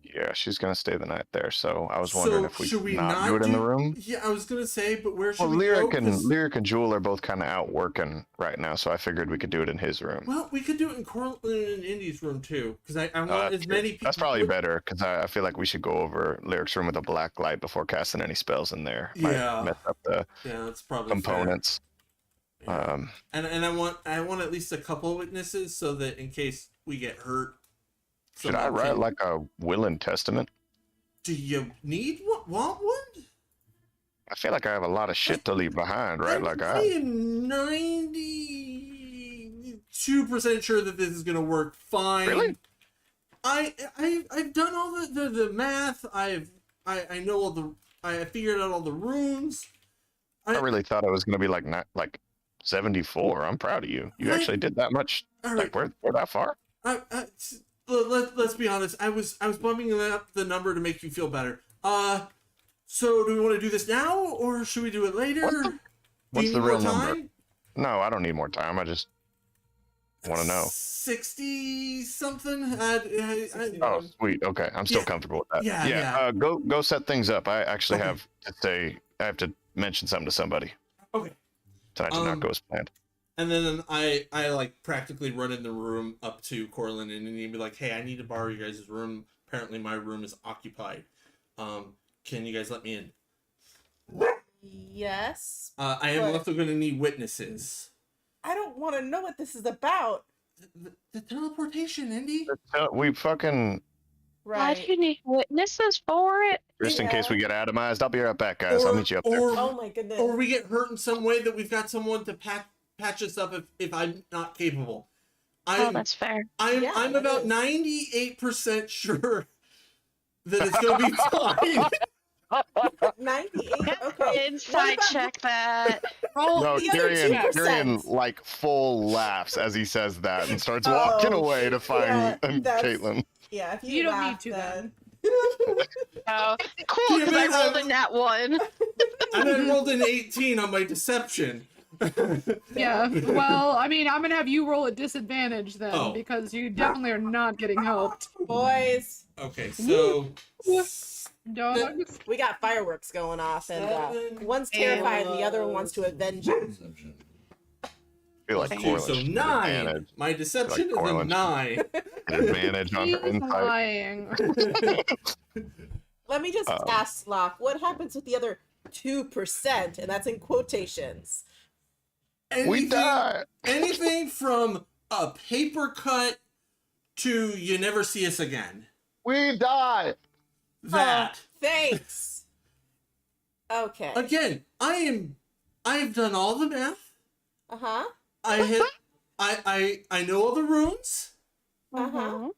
Yeah, she's gonna stay the night there. So I was wondering if we should could we not do it in the room. Yeah, I was gonna say, but where should Well, we go? 'Cause- Lyric and Jewel are both kind of out working right now, so I figured we could do it in his room. Well, we could do it in Corlin and Indy's room too, because I want That's as true. many people. That's probably better because I feel like we should go over Lyric's room with a black light before casting any spells in there. Might Yeah. mess up the Yeah, that's probably components. fair. And I want at least a couple witnesses so that in case we get hurt. Should I someone write can- like a will and testament? Do you need one? Want one? I feel like I have a lot of shit to leave behind, right? Like I am 92% sure that this is gonna work fine. Really? I've done all the math. I know all the. I figured out all the runes. I really thought it was gonna be like 74. I'm proud of you. You Right. actually did that much. All Like we're that far. Let's be honest. I was bumping up the number to make you feel better. So do we want to do this now or should we do it later? What's Do what's you the need real more number? time? No, I don't need more time. I just want to know. 60 something. Oh, sweet. Okay, I'm still Yeah. comfortable with that. Yeah. Go set things up. I actually Okay. have to say I have to mention something to somebody. Okay. Tonight did not go as planned. And then I like practically run in the room up to Corlin and be like, hey, I need to borrow you guys' room. Apparently my room is occupied. Can you guys let me in? Yes. I am But- also going to need witnesses. I don't want to know what this is about. The teleportation, Indy. We fucking Why do Right. you need witnesses for it? just in case Yeah. we get atomized. I'll be right back, guys. I'll meet you up there. Oh my goodness. Or we get hurt in some way that we've got someone to patch us up if I'm not capable. Oh, that's fair. I'm Yeah, that about is. 98% sure that it's gonna be fine. 98. Okay. Inside about- check that. Roll No, the other Tyrion, 2%. like full laughs as he says that and starts walking Oh, away to find yeah, that's- Caitlin. Yeah, if you, You don't laugh, need to, then. Oh, cool, because I rolled in that one. And I rolled an 18 on my deception. Yeah. Well, I mean, I'm gonna have you roll a disadvantage then Oh. because you definitely are not getting helped. Boys, Okay, so Dogs. we got fireworks going off, and Seven, one's terrified, and the other one wants to avenge it. I feel like so Corlin should get 9. advantage. My deception is a Corlin should- 9. Get advantage on her He's insight. lying. Let me just Um, ask Slock, what happens with the other 2%? And that's in quotations. We Anything- die. Anything from a paper cut to you never see us again. We die. That. Thanks. Okay. Again, I've done all the math. Uh-huh. I know all the runes. Uh-huh.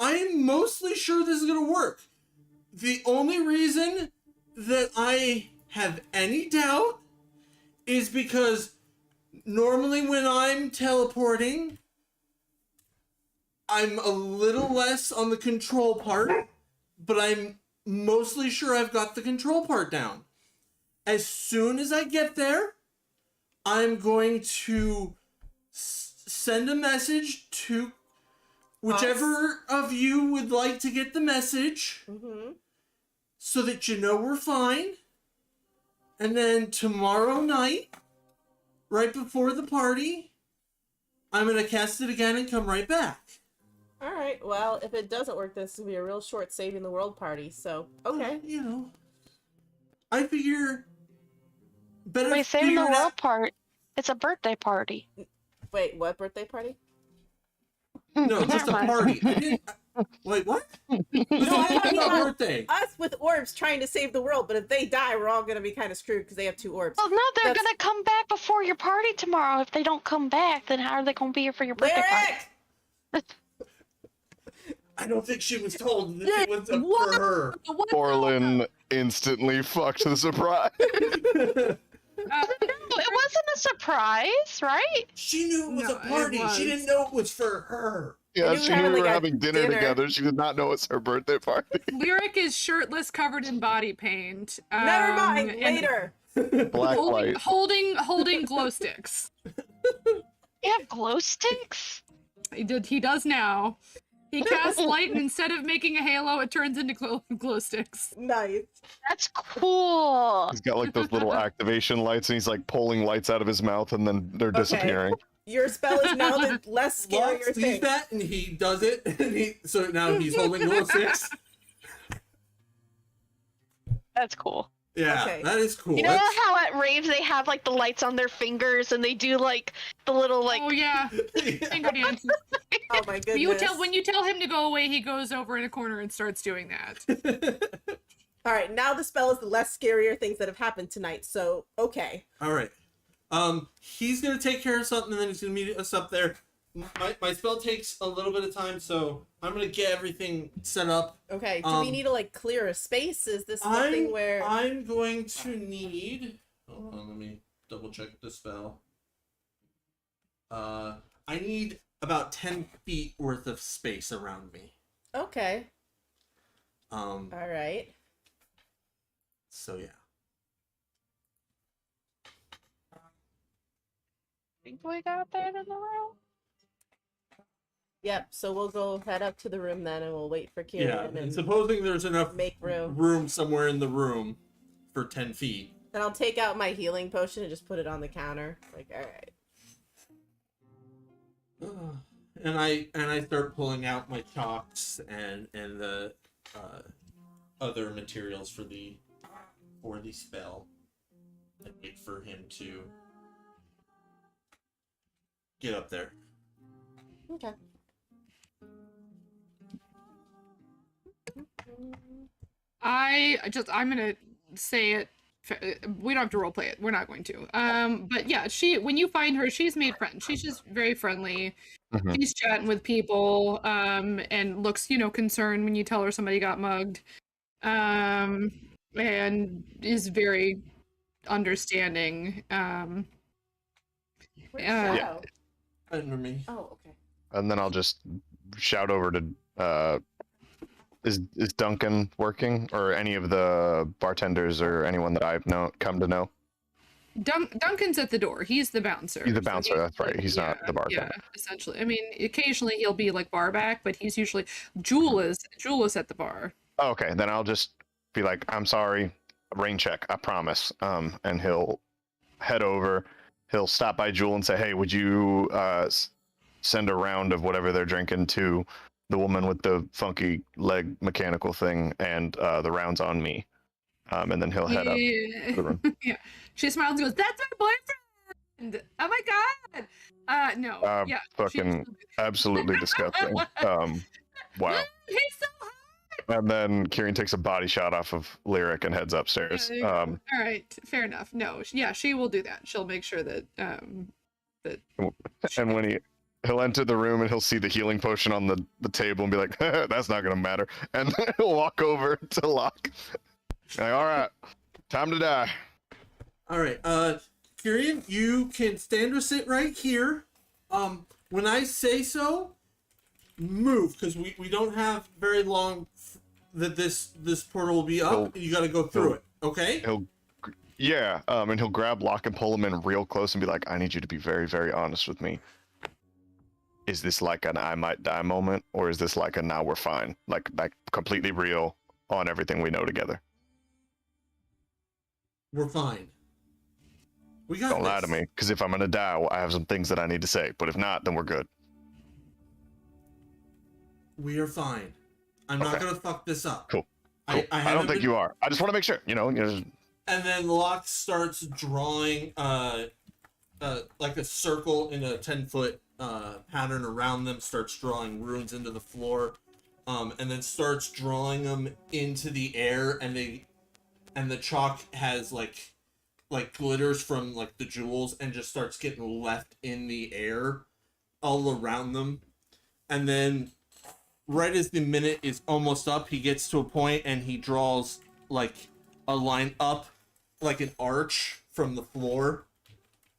I am mostly sure this is gonna work. The only reason that I have any doubt is because normally when I'm teleporting, I'm a little less on the control part, but I'm mostly sure I've got the control part down. As soon as I get there, I'm going to send a message to whichever of you would like to get the message Mm-hmm. so that you know we're fine. And then tomorrow night, right before the party, I'm going to cast it again and come right back. All right. Well, if it doesn't work, this will be a real short saving the world party. So, okay. You know, I figure better Wait, saving the figure world out- part. It's a birthday party. Wait, what birthday party? No, just a Never mind. party. I didn't. Wait, what? This is I'm talking my about- birthday. Us with orbs trying to save the world, but if they die, we're all going to be kind of screwed because they have 2 orbs. Well, no, they're That's- gonna come back before your party tomorrow. If they don't come back, then how are they gonna be here for your birthday party? Lyric! I don't think she was told that it was up What? for her. What? Corlin instantly fucked the surprise. No, it wasn't a surprise, right? She knew it was No, a it party. was. She didn't know it was for her. Yeah, knew we she were knew having, we were like, a having dinner dinner. together. She did not know it's her birthday party. Lyric is shirtless, covered in body paint. Never mind, and later. Black light. holding glow sticks. You have glow sticks? He does now. He casts light, and instead of making a halo, it turns into glow sticks. Nice. That's cool. He's got like those little activation lights, and he's like pulling lights out of his mouth, and then they're Okay. disappearing. Your spell is now the less scarier Lux sees thing. that and he does it, and so now he's holding glow sticks. That's cool. Yeah, Okay. that is cool. You know That's- how at raves they have like the lights on their fingers and they do like the little like Oh yeah, Yeah. finger dances. Oh my goodness. When you tell him to go away, he goes over in a corner and starts doing that. All right, now the spell is the less scarier things that have happened tonight. So, okay. All right. He's gonna take care of something, and then he's gonna meet us up there. My spell takes a little bit of time, so I'm gonna get everything set up. Okay. Do we need to like clear a space? Is this something where I'm going to need. Hold on, let me double check the spell. I need about 10 feet worth of space around me. Okay. All All right. So yeah. big boy got that in the room. Yep. So we'll go head up to the room then, and we'll wait for Yeah, Kieran and and supposing there's enough make room. room somewhere in the room for 10 feet. Then I'll take out my healing potion and just put it on the counter. Like, all right. And I start pulling out my chalks and the other materials for the spell, and wait for him to get up there. Okay. I'm gonna say it. We don't have to roleplay it. We're not going to. But yeah, when you find her, she's made friends. She's just very friendly. Mhm. She's chatting with people, and looks, concerned when you tell her somebody got mugged. And is very understanding. Where's Yeah. Shadow? Under me. Oh, okay. And then I'll just shout over to is Duncan working, or any of the bartenders or anyone that I've come to know? Duncan's at the door. He's the bouncer. He's the So bouncer, that's right. He's not the bartender. Yeah, essentially. I mean, occasionally he'll be like bar back, but he's usually Jewel is at the bar. Oh, okay, then I'll just be like, I'm sorry, rain check, I promise. And he'll head over. He'll stop by Jewel and say, hey, would you send a round of whatever they're drinking to the woman with the funky leg mechanical thing, and the round's on me. And then he'll head up to the room. Yeah. She smiles and goes, "That's my boyfriend! Oh my god!" No. Yeah. Fucking absolutely disgusting. Wow. He's so hot! And then Kieran takes a body shot off of Lyric and heads upstairs. Yeah, all right, fair enough. No, yeah, she will do that. She'll make sure that And when he'll enter the room and he'll see the healing potion on the table and be like, that's not gonna matter. And then he'll walk over to Locke. Like, all right, time to die. All right, Kyrian, you can stand or sit right here. When I say so, move, because we don't have very long that this portal will be up. You got to go through it. Okay. And he'll grab Locke and pull him in real close and be like, I need you to be very, very honest with me. Is this like an I might die moment, or is this like a now we're fine? Like completely real on everything we know together. We're fine. We got Don't this. lie to me, because if I'm gonna die, I have some things that I need to say. But if not, then we're good. We are fine. I'm not Okay. gonna fuck this up. Cool. I I haven't don't think been- you are. I just want to make sure. And then Locke starts drawing like a circle in a 10-foot pattern around them, starts drawing runes into the floor, and then starts drawing them into the air, and the chalk has like glitters from like the jewels, and just starts getting left in the air all around them. And then right as the minute is almost up, he gets to a point and he draws like a line up like an arch from the floor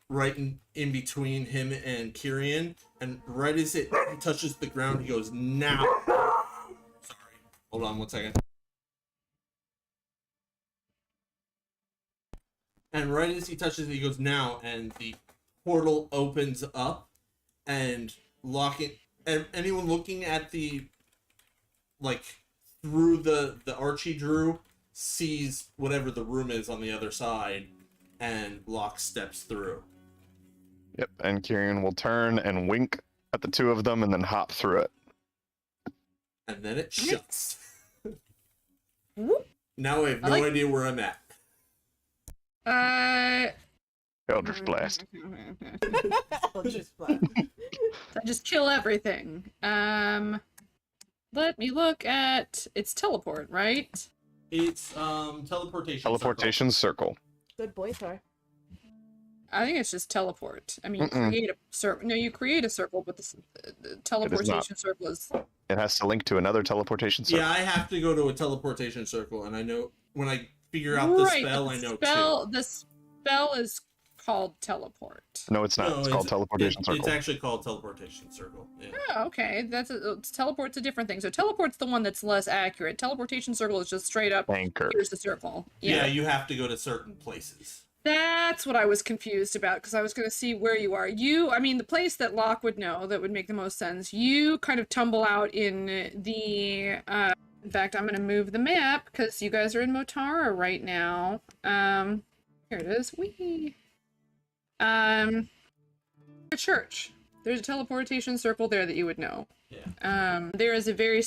right in between him and Kyrian, and right as it touches the ground, he goes, now. Sorry, hold on 1 second. And right as he touches it, he goes, now, and the portal opens up, and Locke, and anyone looking at the like through the Archie drew, sees whatever the room is on the other side, and Locke steps through. Yep, and Kyrian will turn and wink at the two of them and then hop through it. And then it shuts. Whoop. Now I have I no like- idea where I'm at. Eldritch Blast. Eldritch Blast. I just kill everything. Let me look at its teleport, right? It's teleportation. Teleportation circle. Good boy, Thor. I think it's just teleport. I mean, you Mm-mm. create a circle. No, you create a circle, but the teleportation circle is. It has to link to another teleportation circle. Yeah, I have to go to a teleportation circle, and I know when I figure out the Right, spell, but I know the spell is called teleport. No, it's not. No, it's called teleportation circle. It's actually called teleportation circle. Yeah. Oh, okay. Teleport's a different thing. So teleport's the one that's less accurate. Teleportation circle is just straight up. Anchor. Here's the circle. Yeah, you have to go to certain places. That's what I was confused about because I was going to see where you are. I mean, the place that Locke would know that would make the most sense. You kind of tumble out in the. In fact, I'm going to move the map because you guys are in Motara right now. Here it is. Wee. A church. There's a teleportation circle there that you would know. Yeah. There is a very